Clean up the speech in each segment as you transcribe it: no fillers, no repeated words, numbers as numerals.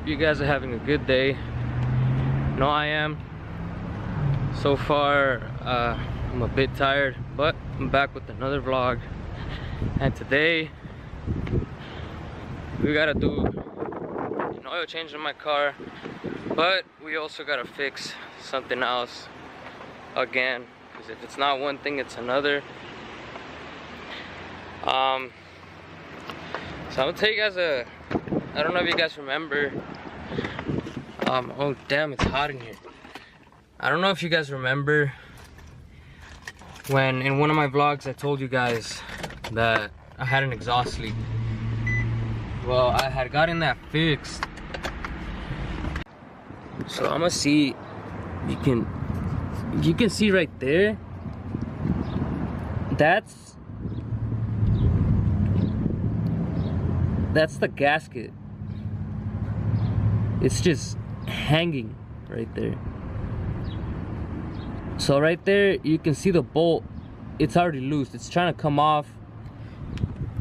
You guys are having a good day. No, I am. So far, I'm a bit tired, but I'm back with another vlog. And today, we gotta do an oil change in my car, but we also gotta fix something else again, because if it's not one thing, it's another. So I'm gonna tell you guys I don't know if you guys remember. Oh damn, it's hot in here. I don't know if you guys remember when in one of my vlogs I told you guys that I had an exhaust leak. Well, I had gotten that fixed. So I'm gonna see, you can see right there, that's the gasket. It's just hanging right there. So right there you can see the bolt, it's already loose, it's trying to come off.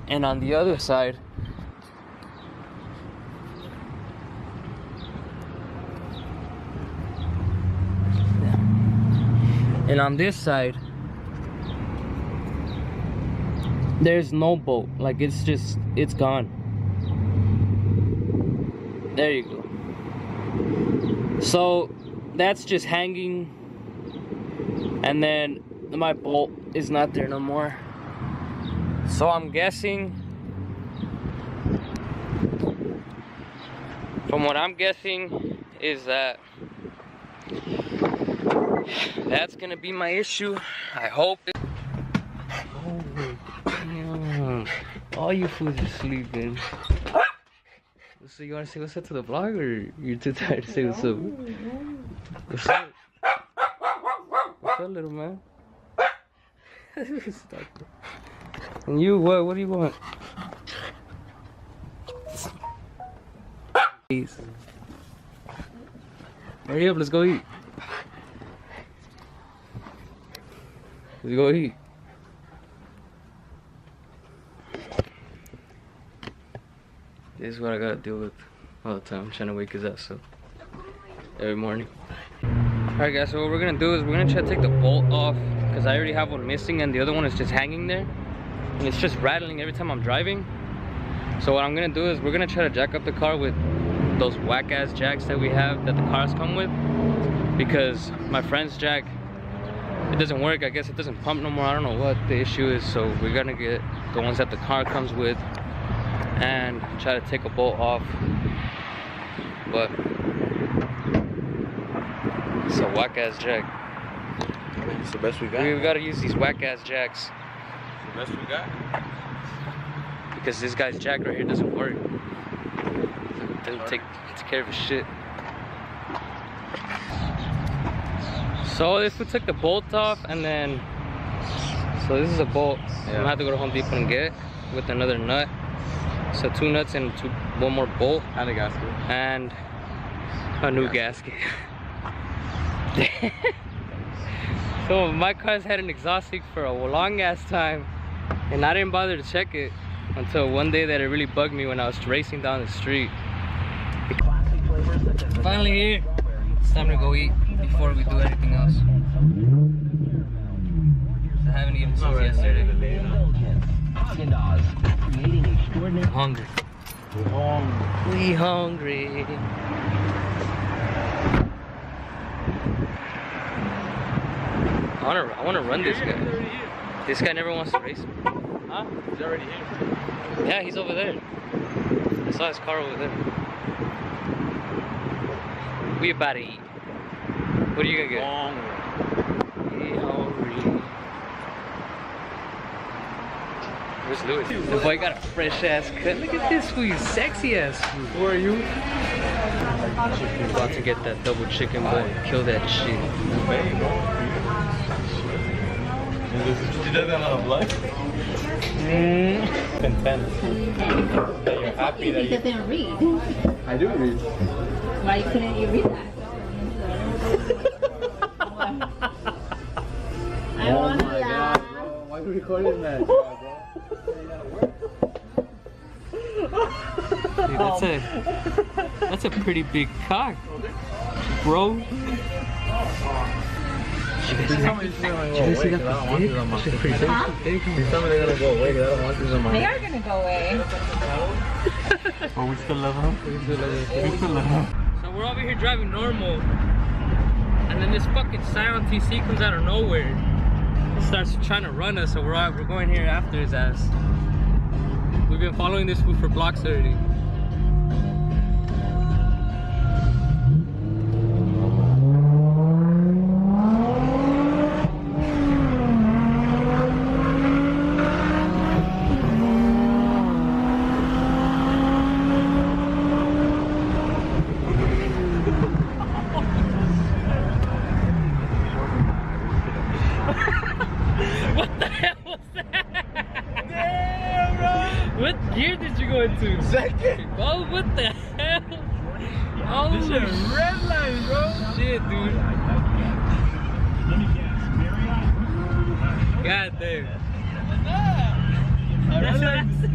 And on the other side, and on this side there's no bolt, like it's gone. There you go. So that's just hanging, and then my bolt is not there no more. So I'm guessing, from what I'm guessing, is that that's gonna be my issue. I hope it. Oh damn! All you fools are sleeping. So you wanna say what's up to the vlog, or you're too tired to say what's up? What's up? What's up, little man? And you, what do you want? Please. Hurry up, let's go eat. Let's go eat. This is what I gotta deal with all the time. I'm trying to wake his ass up every morning. Alright guys, so what we're gonna do is we're gonna try to take the bolt off, because I already have one missing and the other one is just hanging there. And it's just rattling every time I'm driving. So what I'm gonna do is we're gonna try to jack up the car with those whack ass jacks that we have, that the cars come with. Because my friend's jack, it doesn't work. I guess it doesn't pump no more. I don't know what the issue is. So we're gonna get the ones that the car comes with and try to take a bolt off. But it's a whack ass jack. It's the best we got. We gotta use these whack ass jacks. It's the best we got. Because this guy's jack right here doesn't work. It doesn't take care of his shit. So this we took the bolt off, and then so this is a bolt. Yeah. I'm gonna have to go to Home Depot and get with another nut. So 2 nuts and one more bolt. And a gasket. And a new gasket. So my car's had an exhaust leak for a long ass time, and I didn't bother to check it until one day that it really bugged me when I was racing down the street. Finally here. It's time to go eat before we do anything else. I haven't eaten since yesterday. I'm hungry. We hungry. I wanna run this guy. This guy never wants to race me. Huh? He's already here. Yeah, he's over there. I saw his car over there. We about to eat. What are you gonna get? We hungry. Where's Louis? The boy got a fresh ass cut. Look at this fool, you sexy ass fool. Who are you? I'm about to get that double chicken boy and kill that shit. She doesn't have a blood? Content. That you're happy that he doesn't read. I do read. Why couldn't you read that? I want to laugh. Why are you recording that? Dude, that's it. That's a pretty big cock, bro. Please tell me they're gonna go away, 'cause I don't want these on my face. Please tell me they're gonna go away, 'cause I don't want these on my They are gonna go away. But we still love them. We still love them. So we're over here driving normal, and then this fucking Scion TC comes out of nowhere. It starts trying to run us, so we're going here after his ass. We've been following this fool for blocks already. What the hell was that? Damn, bro. What gear did you go into? Second. Oh, what the hell? Oh, This is red line, bro. shit, dude. God damn. That's what I said.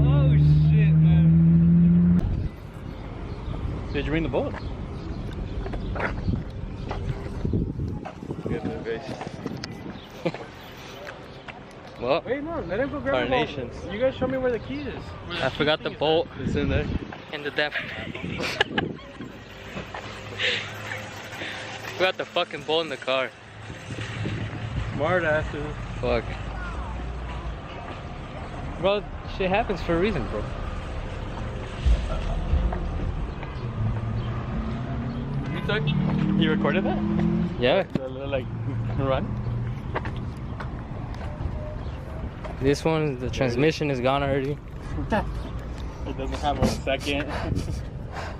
Oh, shit, man. Did you bring the boat? Good to the base. Well, Wait, no, let him go grab the boat. Carnations. You guys show me where the key is. I forgot the bolt It's in there. in the depth. Forgot the fucking bolt in the car. Smart asses. Fuck. Bro, shit happens for a reason, bro. You recorded that? Yeah. The little, like, run? This one, the transmission is gone already. It doesn't have a second.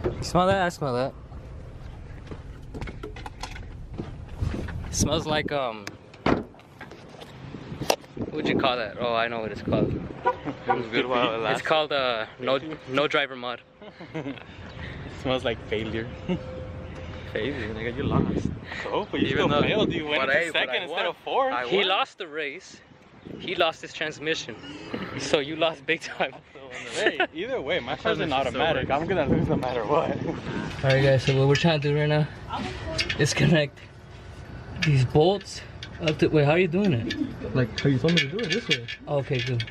You smell that? I smell that. It smells like, what would you call that? Oh, I know what it's called. It was good while it lasted. It's called, no driver mod. It smells like failure. Failure, nigga, you lost. Oh, but you Even still though- failed. You went but into hey, but second I instead won. of fourth. He lost the race. He lost his transmission. So you lost big time. Hey, either way, my car's an automatic. I'm gonna lose no matter what. Alright guys, so what we're trying to do right now is connect these bolts up to, wait, how are you doing it? Like how you told me to do it this way. Okay, good.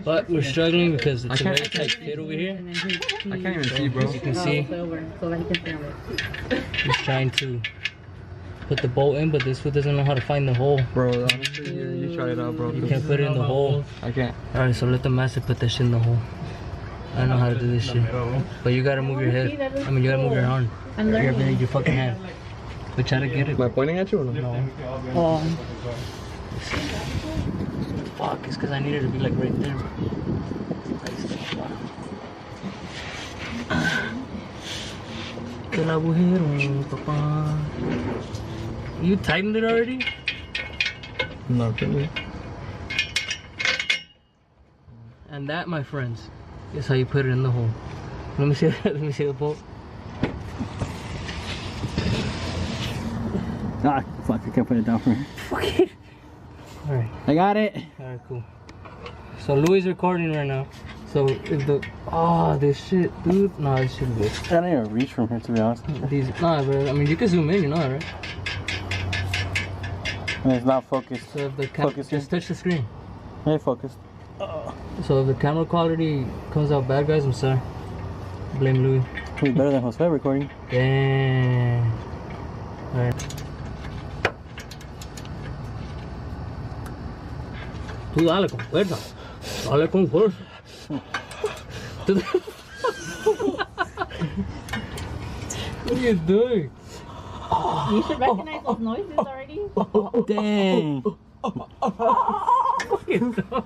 But we're struggling because it's a very tight fit over here. I can't even see, bro. As you can see, So that he can film it. he's trying to put the bolt in, but this fool doesn't know how to find the hole. Bro, honestly, you try it out, bro. You can't put it in the hole. I can't. Alright, so let the master put that shit in the hole. I don't know how to do this shit. But you gotta move your head. I mean, you gotta move your arm. I'm learning. Your fucking hand. But try to get it. Am I pointing at you or no? No. Oh. Fuck, it's because I needed to be like right there. El agujero, papá. You tightened it already? Not really. And that, my friends, is how you put it in the hole. Let me see. Let me see the bolt. Ah, fuck! I can't put it down for me. Fuck it. All right. I got it. All right. Cool. So Louis is recording right now. So if the this shit, dude. No, this shit good. I don't even reach from here, to be honest. These, nah, bro. I mean, you can zoom in. You know that, right? And it's not focused. So if the Focus just touch the screen. Hey, focused. So if the camera quality comes out bad, guys, I'm sorry. Blame Louis. It's better than Jose recording. Damn. All right. Tú dale con fuerza. Dale con fuerza. What are you doing? You should recognize those noises already. Dang. What is that,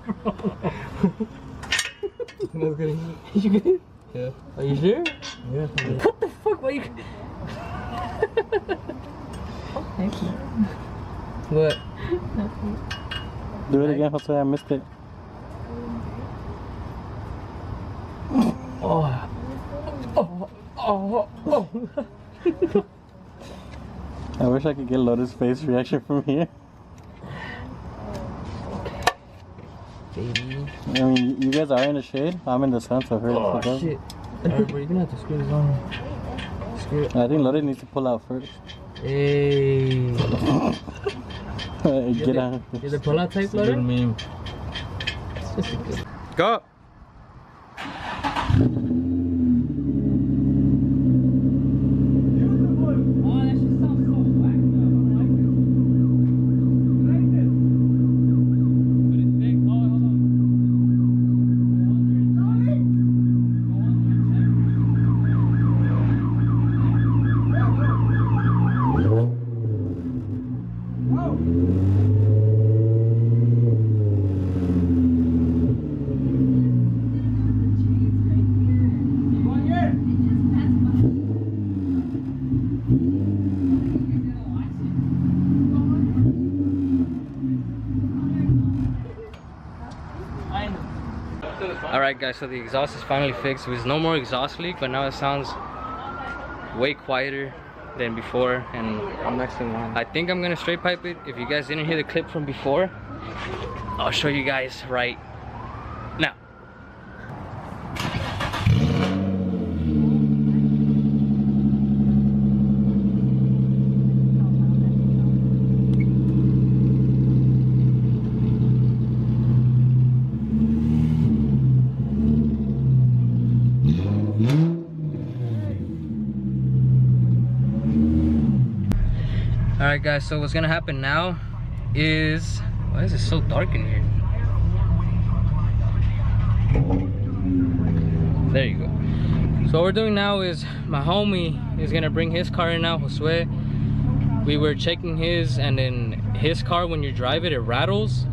bro? You good? Yeah. Are you sure? Yeah. What the fuck? Why you? What? Do it again, Jose. I missed it. Oh. Oh. Oh. Oh. I wish I could get Lotus' face reaction from here. Baby. I mean, you guys are in the shade. I'm in the sun, so hurry up. Oh shit. Alright, bro, you're gonna have to screw this on. Screw it. I think Lottie needs to pull out first. Hey. Get out. You're the pull out type, Lottie? Good meme. Go. Alright guys, so the exhaust is finally fixed. There's no more exhaust leak, but now it sounds way quieter than before, and I'm next in line. I think I'm gonna straight pipe it. If you guys didn't hear the clip from before, I'll show you guys right now. Alright guys, so what's gonna happen now is, why is it so dark in here? There you go. So what we're doing now is my homie is gonna bring his car in now, Josue. We were checking his, and then his car, when you drive it, it rattles.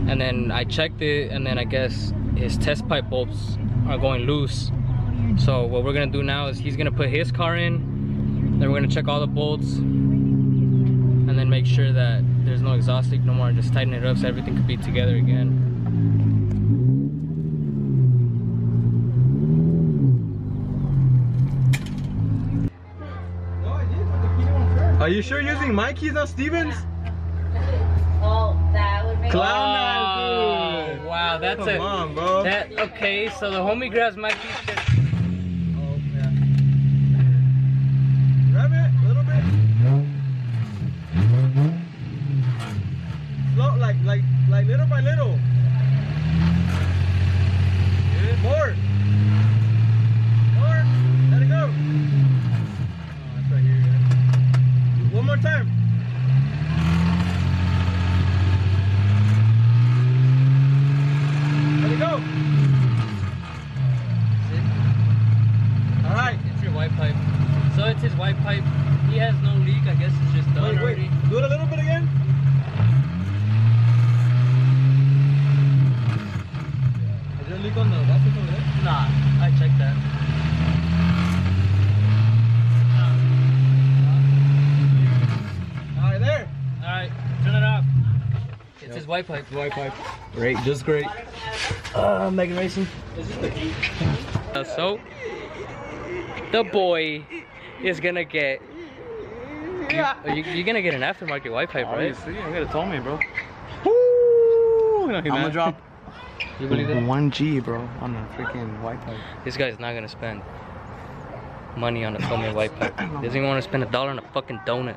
And then I checked it, and then I guess his test pipe bolts are going loose. So what we're gonna do now is he's gonna put his car in, then we're gonna check all the bolts, and then make sure that there's no exhaust leak no more, just tighten it up so everything could be together again. Are you sure using my keys, not Steven's? Oh, that would make Clown, dude. Wow, that's Come on, bro. Okay, so the homie grabs my keys. Oh, yeah. Grab it a little bit. Slow, like little by little. Good. More. Let it go. Oh, it's right here. Yeah. One more time. Let it go. All right. It's your white pipe. So it's his white pipe. He has no leak. I guess it's just done already. Do it a little bit again. Is there a leak on the elastic over there? Nah, I checked that. All right, there. All right, turn it off. It's his white pipe. White pipe. Great, just great. Megan Racing. So the boy is gonna get. You're gonna get an aftermarket white pipe, right? Obviously, I'm gonna tell me, bro. Woo! I'm gonna drop. You believe that? 1G, bro, on the freaking white pipe. This guy's not gonna spend money on a homemade white pipe. He doesn't even want to spend $1 on a fucking donut.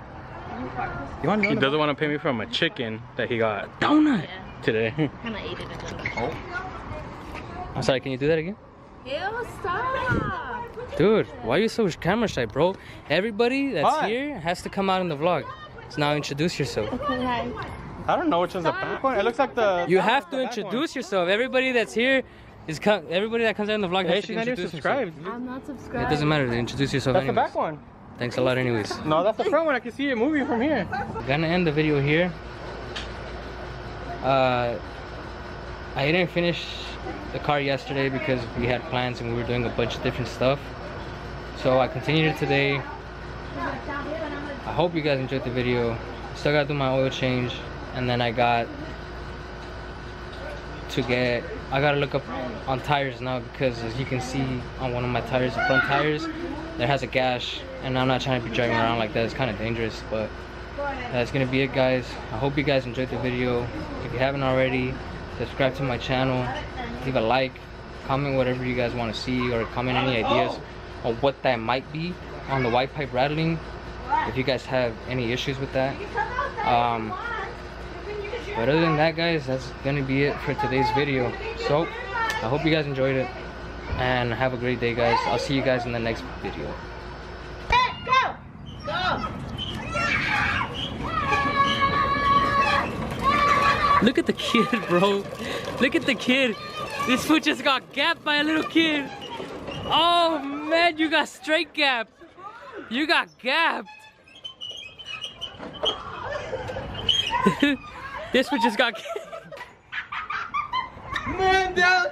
He doesn't want to pay me from a chicken that he got Donut today. kind of ate it a little. I'm sorry, can you do that again? Ew, stop! Dude, why are you so camera shy, bro? Everybody that's Hi. here has to come out in the vlog. So now introduce yourself. Okay, hi. I don't know which one's the back one. It looks like the. You have to introduce yourself. Everybody that's here is everybody that comes out in the vlog Hey, has she's to not even introduce subscribed. himself. I'm not subscribed. It doesn't matter. Introduce yourself That's the anyways. back one. Thanks a lot anyways. No, that's the front one. I can see it moving from here. Gonna end the video here. I didn't finish the car yesterday because we had plans and we were doing a bunch of different stuff. So I continued it today. I hope you guys enjoyed the video. Still gotta do my oil change, and then I gotta look up on tires now, because as you can see on one of my tires, the front tires, there has a gash, and I'm not trying to be driving around like that. It's kind of dangerous, but that's gonna be it, guys. I hope you guys enjoyed the video. If you haven't already, subscribe to my channel, leave a like, comment whatever you guys want to see, or comment any ideas on what that might be on the white pipe rattling, if you guys have any issues with that. But other than that, guys, that's gonna be it for today's video. So I hope you guys enjoyed it, and have a great day, guys. I'll see you guys in the next video. Go! Go! Look at the kid, bro. Look at the kid. This fool just got gapped by a little kid. Oh man, you got straight gapped. You got gapped. This fool just got gapped. Man down.